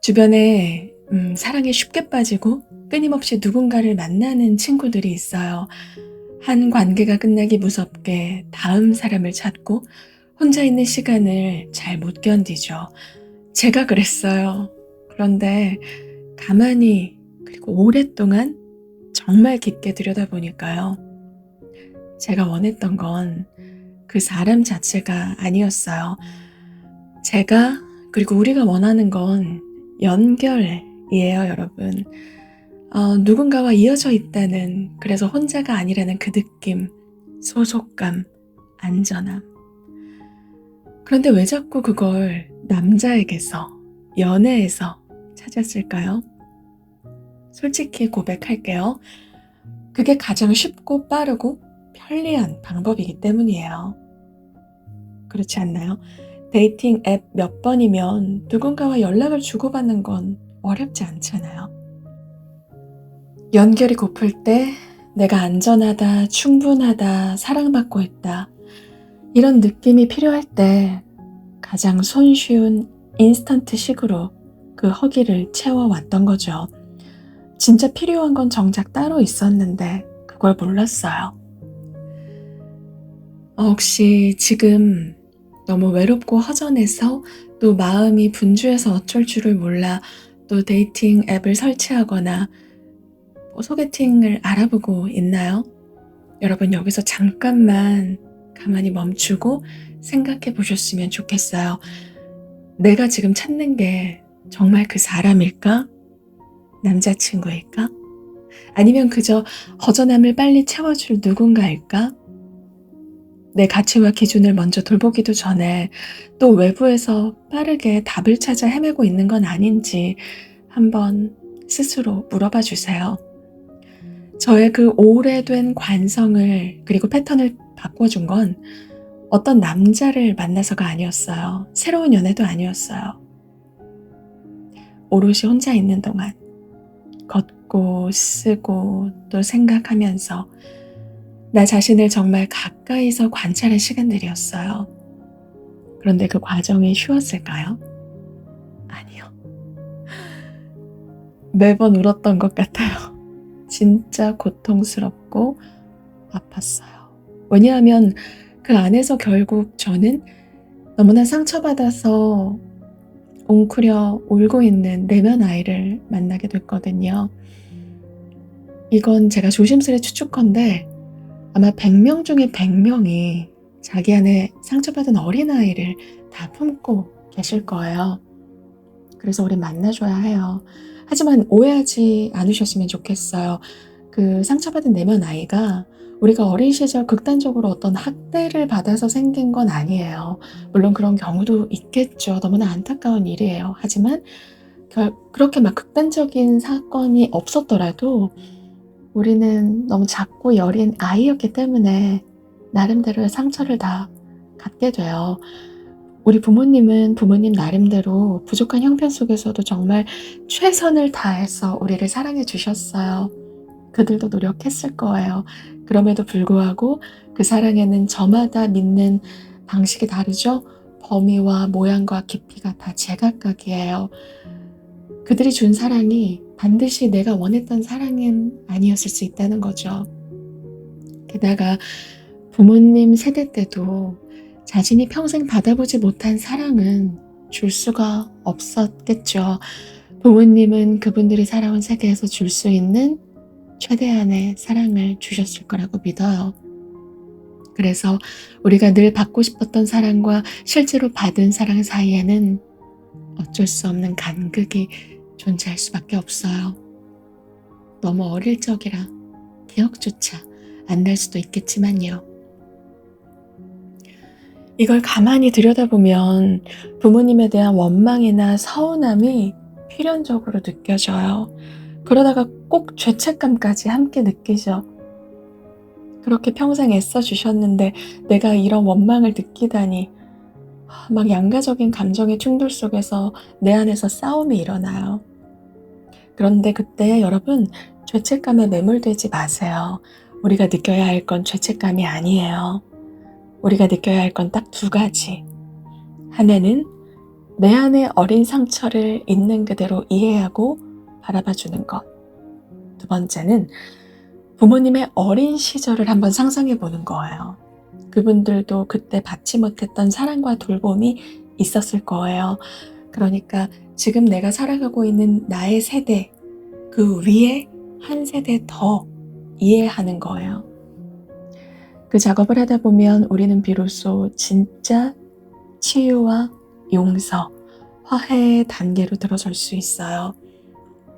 주변에 사랑에 쉽게 빠지고 끊임없이 누군가를 만나는 친구들이 있어요. 한 관계가 끝나기 무섭게 다음 사람을 찾고 혼자 있는 시간을 잘 못 견디죠. 제가 그랬어요. 그런데 가만히 그리고 오랫동안 정말 깊게 들여다보니까요. 제가 원했던 건 그 사람 자체가 아니었어요. 제가 그리고 우리가 원하는 건 연결이에요, 여러분. 누군가와 이어져 있다는, 그래서 혼자가 아니라는 그 느낌, 소속감, 안전함. 그런데 왜 자꾸 그걸 남자에게서, 연애에서 찾았을까요? 솔직히 고백할게요. 그게 가장 쉽고 빠르고 편리한 방법이기 때문이에요. 그렇지 않나요? 데이팅 앱 몇 번이면 누군가와 연락을 주고받는 건 어렵지 않잖아요. 연결이 고플 때 내가 안전하다, 충분하다, 사랑받고 있다, 이런 느낌이 필요할 때 가장 손쉬운 인스턴트식으로 그 허기를 채워왔던 거죠. 진짜 필요한 건 정작 따로 있었는데 그걸 몰랐어요. 혹시 지금 너무 외롭고 허전해서 또 마음이 분주해서 어쩔 줄을 몰라 또 데이팅 앱을 설치하거나 소개팅을 알아보고 있나요? 여러분, 여기서 잠깐만 가만히 멈추고 생각해 보셨으면 좋겠어요. 내가 지금 찾는 게 정말 그 사람일까? 남자친구일까? 아니면 그저 허전함을 빨리 채워줄 누군가일까? 내 가치와 기준을 먼저 돌보기도 전에 또 외부에서 빠르게 답을 찾아 헤매고 있는 건 아닌지 한번 스스로 물어봐 주세요. 저의 그 오래된 관성을 그리고 패턴을 바꿔준 건 어떤 남자를 만나서가 아니었어요. 새로운 연애도 아니었어요. 오롯이 혼자 있는 동안 걷고 쓰고 또 생각하면서 나 자신을 정말 가까이서 관찰한 시간들이었어요. 그런데 그 과정이 쉬웠을까요? 아니요. 매번 울었던 것 같아요. 진짜 고통스럽고 아팠어요. 왜냐하면 그 안에서 결국 저는 너무나 상처받아서 웅크려 울고 있는 내면 아이를 만나게 됐거든요. 이건 제가 조심스레 추측컨대 아마 100명 중에 100명이 자기 안에 상처받은 어린아이를 다 품고 계실 거예요. 그래서 우린 만나줘야 해요. 하지만 오해하지 않으셨으면 좋겠어요. 그 상처받은 내면 아이가 우리가 어린 시절 극단적으로 어떤 학대를 받아서 생긴 건 아니에요. 물론 그런 경우도 있겠죠. 너무나 안타까운 일이에요. 하지만 그렇게 막 극단적인 사건이 없었더라도 우리는 너무 작고 여린 아이였기 때문에 나름대로의 상처를 다 갖게 돼요. 우리 부모님은 부모님 나름대로 부족한 형편 속에서도 정말 최선을 다해서 우리를 사랑해 주셨어요. 그들도 노력했을 거예요. 그럼에도 불구하고 그 사랑에는 저마다 믿는 방식이 다르죠. 범위와 모양과 깊이가 다 제각각이에요. 그들이 준 사랑이 반드시 내가 원했던 사랑은 아니었을 수 있다는 거죠. 게다가 부모님 세대 때도 자신이 평생 받아보지 못한 사랑은 줄 수가 없었겠죠. 부모님은 그분들이 살아온 세계에서 줄 수 있는 최대한의 사랑을 주셨을 거라고 믿어요. 그래서 우리가 늘 받고 싶었던 사랑과 실제로 받은 사랑 사이에는 어쩔 수 없는 간극이 존재할 수밖에 없어요. 너무 어릴 적이라 기억조차 안 날 수도 있겠지만요. 이걸 가만히 들여다보면 부모님에 대한 원망이나 서운함이 필연적으로 느껴져요. 그러다가 꼭 죄책감까지 함께 느끼죠. 그렇게 평생 애써주셨는데 내가 이런 원망을 느끼다니, 막 양가적인 감정의 충돌 속에서 내 안에서 싸움이 일어나요. 그런데 그때 여러분, 죄책감에 매몰되지 마세요. 우리가 느껴야 할 건 죄책감이 아니에요. 우리가 느껴야 할 건 딱 두 가지. 하나는 내 안의 어린 상처를 있는 그대로 이해하고 바라봐 주는 것. 두 번째는 부모님의 어린 시절을 한번 상상해 보는 거예요. 그분들도 그때 받지 못했던 사랑과 돌봄이 있었을 거예요. 그러니까 지금 내가 살아가고 있는 나의 세대, 그 위에 한 세대 더 이해하는 거예요. 그 작업을 하다 보면 우리는 비로소 진짜 치유와 용서, 화해의 단계로 들어설 수 있어요.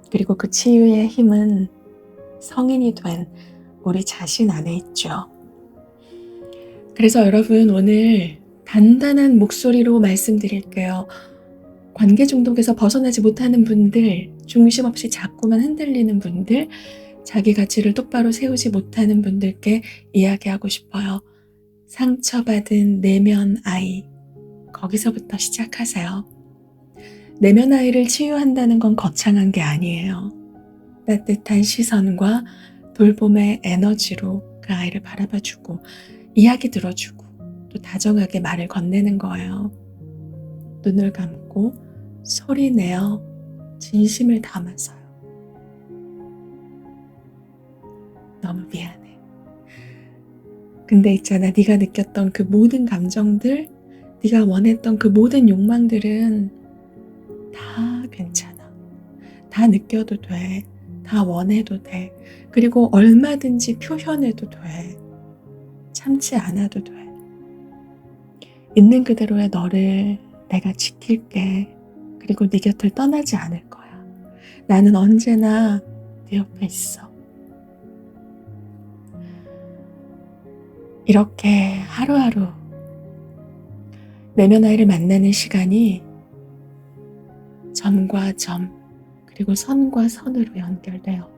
그리고 그 치유의 힘은 성인이 된 우리 자신 안에 있죠. 그래서 여러분, 오늘 단단한 목소리로 말씀드릴게요. 관계 중독에서 벗어나지 못하는 분들, 중심 없이 자꾸만 흔들리는 분들, 자기 가치를 똑바로 세우지 못하는 분들께 이야기하고 싶어요. 상처받은 내면 아이, 거기서부터 시작하세요. 내면 아이를 치유한다는 건 거창한 게 아니에요. 따뜻한 시선과 돌봄의 에너지로 그 아이를 바라봐주고 이야기 들어주고 또 다정하게 말을 건네는 거예요. 눈을 감고 소리 내어 진심을 담아서요. 너무 미안해. 근데 있잖아, 네가 느꼈던 그 모든 감정들, 네가 원했던 그 모든 욕망들은 다 괜찮아. 다 느껴도 돼. 다 원해도 돼. 그리고 얼마든지 표현해도 돼. 참지 않아도 돼. 있는 그대로의 너를 내가 지킬게. 그리고 네 곁을 떠나지 않을 거야. 나는 언제나 네 옆에 있어. 이렇게 하루하루 내면 아이를 만나는 시간이 점과 점, 그리고 선과 선으로 연결돼요.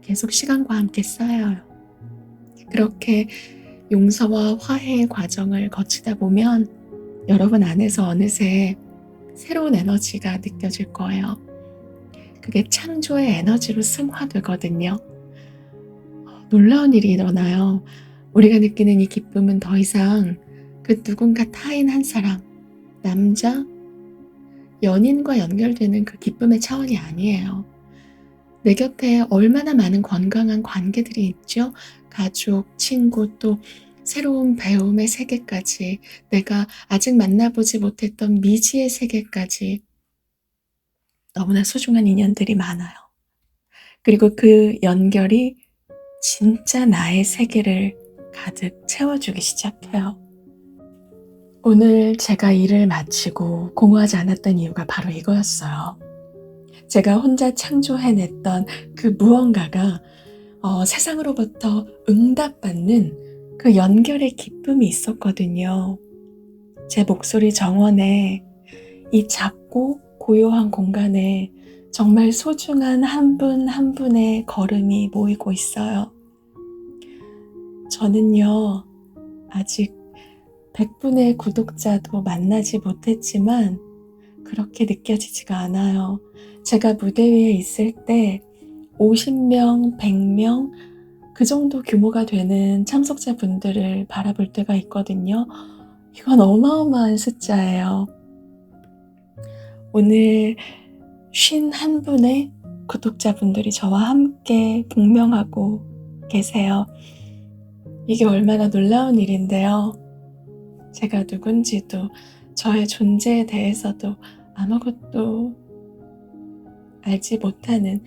계속 시간과 함께 쌓여요. 그렇게 용서와 화해의 과정을 거치다 보면 여러분 안에서 어느새 새로운 에너지가 느껴질 거예요. 그게 창조의 에너지로 승화되거든요. 놀라운 일이 일어나요. 우리가 느끼는 이 기쁨은 더 이상 그 누군가 타인 한 사람, 남자, 연인과 연결되는 그 기쁨의 차원이 아니에요. 내 곁에 얼마나 많은 건강한 관계들이 있죠. 가족, 친구, 또 새로운 배움의 세계까지, 내가 아직 만나보지 못했던 미지의 세계까지 너무나 소중한 인연들이 많아요. 그리고 그 연결이 진짜 나의 세계를 가득 채워주기 시작해요. 오늘 제가 일을 마치고 공허하지 않았던 이유가 바로 이거였어요. 제가 혼자 창조해냈던 그 무언가가 세상으로부터 응답받는 그 연결의 기쁨이 있었거든요. 제 목소리 정원에, 이 작고 고요한 공간에 정말 소중한 한 분 한 분의 걸음이 모이고 있어요. 저는요, 아직 100분의 구독자도 만나지 못했지만 그렇게 느껴지지가 않아요. 제가 무대 위에 있을 때 50명, 100명 그 정도 규모가 되는 참석자분들을 바라볼 때가 있거든요. 이건 어마어마한 숫자예요. 오늘 51분의 구독자분들이 저와 함께 복명하고 계세요. 이게 얼마나 놀라운 일인데요. 제가 누군지도 저의 존재에 대해서도 아무것도 알지 못하는,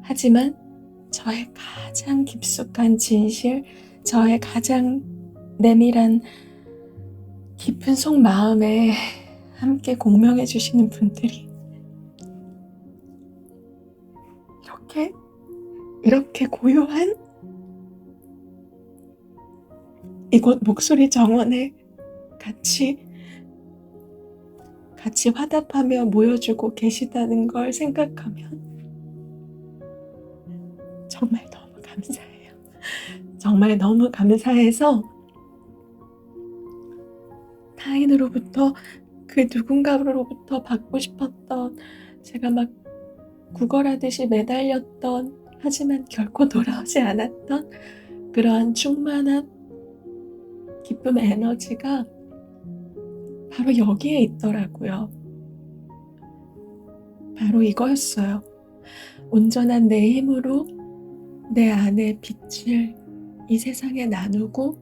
하지만 저의 가장 깊숙한 진실, 저의 가장 내밀한 깊은 속마음에 함께 공명해 주시는 분들이 이렇게 고요한 이곳 목소리 정원에 같이 화답하며 모여주고 계시다는 걸 생각하면 정말 너무 감사해요. 정말 너무 감사해서 타인으로부터, 그 누군가로부터 받고 싶었던, 제가 막 구걸하듯이 매달렸던, 하지만 결코 돌아오지 않았던 그러한 충만한 기쁨의 에너지가 바로 여기에 있더라고요. 바로 이거였어요. 온전한 내 힘으로 내 안의 빛을 이 세상에 나누고,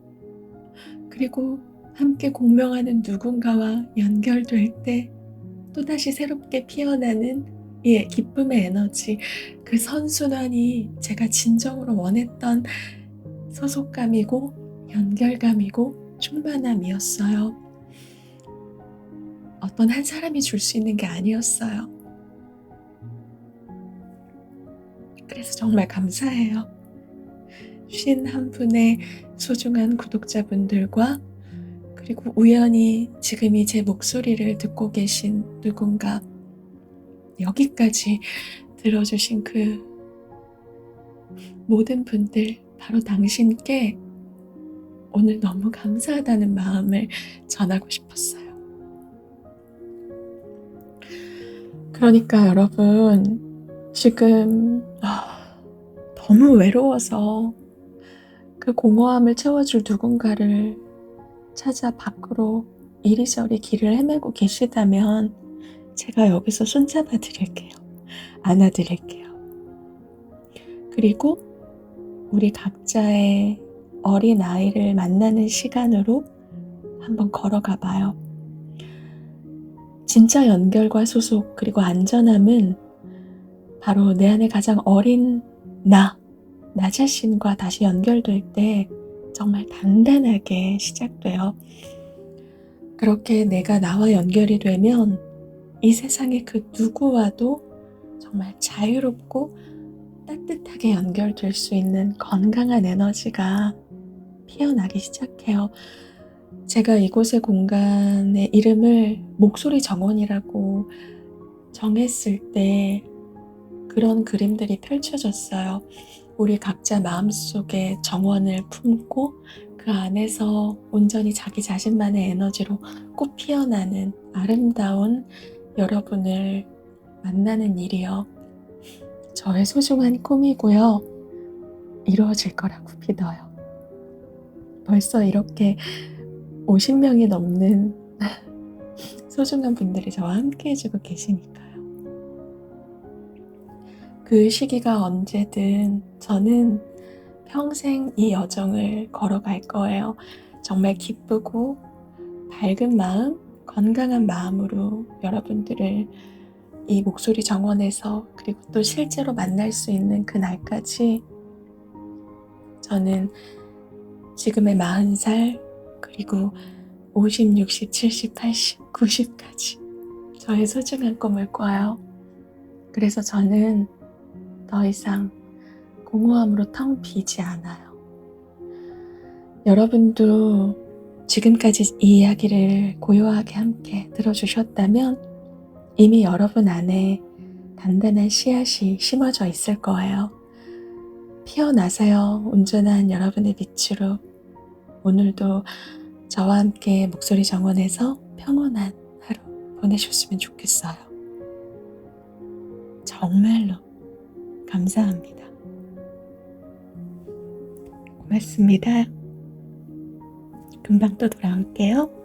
그리고 함께 공명하는 누군가와 연결될 때 또다시 새롭게 피어나는 이 기쁨의 에너지, 그 선순환이 제가 진정으로 원했던 소속감이고 연결감이고 충만함이었어요. 어떤 한 사람이 줄 수 있는 게 아니었어요. 그래서 정말 감사해요. 51분의 소중한 구독자분들과, 그리고 우연히 지금이 제 목소리를 듣고 계신 누군가, 여기까지 들어주신 그 모든 분들, 바로 당신께 오늘 너무 감사하다는 마음을 전하고 싶었어요. 그러니까 여러분, 지금 너무 외로워서 그 공허함을 채워줄 누군가를 찾아 밖으로 이리저리 길을 헤매고 계시다면 제가 여기서 손잡아 드릴게요. 안아드릴게요. 그리고 우리 각자의 어린 아이를 만나는 시간으로 한번 걸어가 봐요. 진짜 연결과 소속, 그리고 안전함은 바로 내 안에 가장 어린 나 자신과 다시 연결될 때 정말 단단하게 시작돼요. 그렇게 내가 나와 연결이 되면 이 세상의 그 누구와도 정말 자유롭고 따뜻하게 연결될 수 있는 건강한 에너지가 피어나기 시작해요. 제가 이곳의 공간의 이름을 목소리 정원이라고 정했을 때 그런 그림들이 펼쳐졌어요. 우리 각자 마음속에 정원을 품고 그 안에서 온전히 자기 자신만의 에너지로 꽃 피어나는 아름다운 여러분을 만나는 일이요. 저의 소중한 꿈이고요. 이루어질 거라고 믿어요. 벌써 이렇게 50명이 넘는 소중한 분들이 저와 함께 해주고 계시니까요. 그 시기가 언제든 저는 평생 이 여정을 걸어갈 거예요. 정말 기쁘고 밝은 마음, 건강한 마음으로 여러분들을 이 목소리 정원에서, 그리고 또 실제로 만날 수 있는 그날까지 저는 지금의 40살, 그리고 50, 60, 70, 80, 90까지 저의 소중한 꿈을 꿔요. 그래서 저는 더 이상 공허함으로 텅 비지 않아요. 여러분도 지금까지 이 이야기를 고요하게 함께 들어주셨다면 이미 여러분 안에 단단한 씨앗이 심어져 있을 거예요. 피어나세요. 온전한 여러분의 빛으로. 오늘도 저와 함께 목소리 정원에서 평온한 하루 보내셨으면 좋겠어요. 정말로 감사합니다. 고맙습니다. 금방 또 돌아올게요.